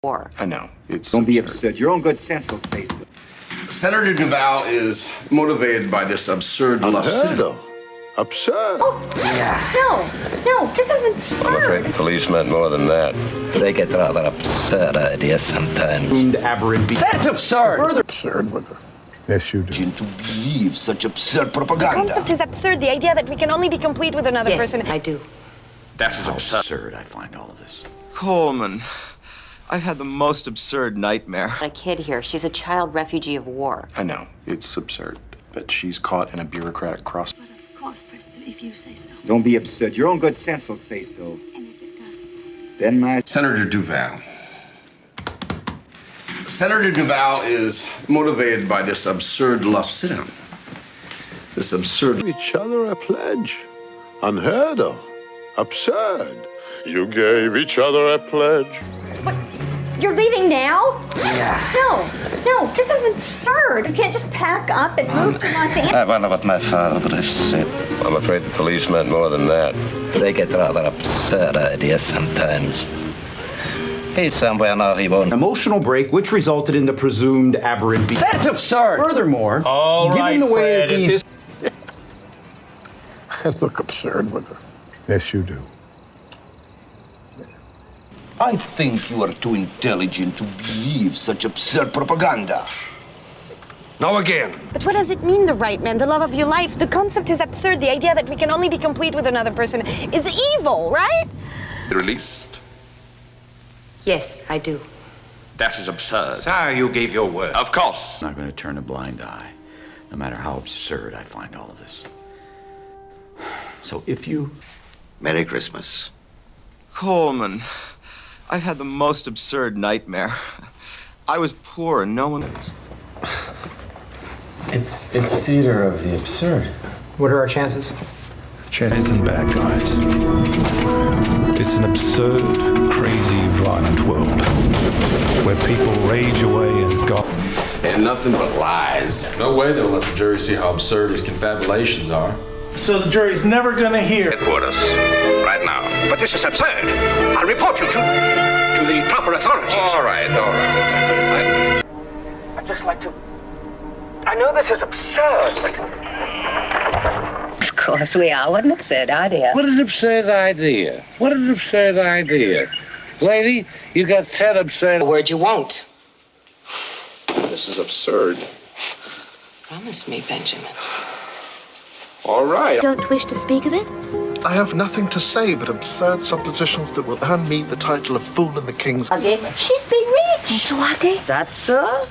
war. I know. It's Don't be absurd. absurd. Your own good sense will say so. Senator Duval is motivated by this absurd love. Absurd. No, this is absurd. The police meant more than that. They get rather absurd ideas sometimes. Aberrant. That's absurd. Further absurd with her. Yes, you do. To believe such absurd propaganda. The concept is absurd. The idea that we can only be complete with another person. I do. That is absurd. I find all of this. Coleman, I've had the most absurd nightmare. A kid here. She's a child refugee of war. I know. It's absurd. But she's caught in a bureaucratic cross. Of course, Preston, if you say so. Don't be absurd. Your own good sense will say so. And if it doesn't? Then my... Senator Duval. Senator Duval is motivated by this absurd lust. Sit down. This absurd... Each other a pledge. Unheard of. Absurd. You gave each other a pledge. What? You're leaving now? No, this is absurd. You can't just pack up and move to Los Angeles. I wonder what my father would have said. I'm afraid the police meant more than that. They get rather absurd ideas sometimes. He's somewhere now, he won't. Emotional break, which resulted in the presumed aberrant. That's absurd. Furthermore, given the way that these... I look absurd with her. Yes, you do. I think you are too intelligent to believe such absurd propaganda. Now again. But what does it mean, the right man, the love of your life? The concept is absurd. The idea that we can only be complete with another person is evil, right? Released. Yes, I do. That is absurd. Sire, you gave your word. Of course. I'm not going to turn a blind eye, no matter how absurd I find all of this. So if you... Merry Christmas. Coleman, I've had the most absurd nightmare. I was poor and no one was. It's theater of the absurd. What are our chances? Chet isn't bad, guys. It's an absurd, crazy, violent world where people rage away and go. And nothing but lies. No way they'll let the jury see how absurd his confabulations are. So the jury's never gonna hear. Headquarters, right now. But this is absurd. I'll report you to the proper authorities. All right. I'd just like to... I know this is absurd, but... Of course we are. What an absurd idea. What an absurd idea. What an absurd idea. Lady, you got 10 absurd... A word you won't. This is absurd. Promise me, Benjamin. All right. Don't wish to speak of it? I have nothing to say but absurd suppositions that will earn me the title of Fool in the King's... She's big rich. So that's so?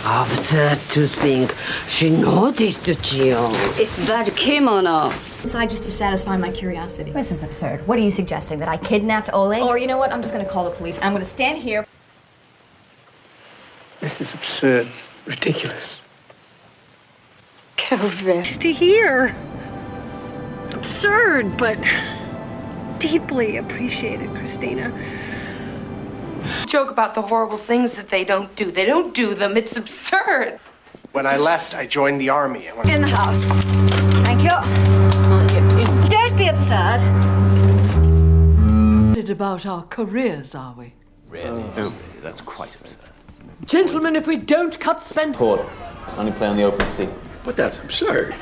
Absurd to think she noticed you. It's that kimono. Inside just to satisfy my curiosity. This is absurd. What are you suggesting, that I kidnapped Oleg? Or you know what? I'm just gonna call the police. I'm gonna stand here. This is absurd. Ridiculous. Nice to hear. Absurd, but deeply appreciated, Christina. Joke about the horrible things that they don't do. They don't do them. It's absurd. When I left, I joined the army. In the house. Thank you. Don't be absurd. About our careers, are we? Really? That's quite absurd. Gentlemen, if we don't cut Spence... Port. Only play on the open sea. But that's absurd.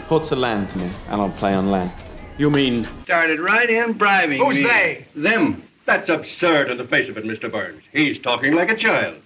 Port's a land to me. I don't play on land. You mean... Started right in bribing Who's they? Them. That's absurd on the face of it, Mr. Burns. He's talking like a child.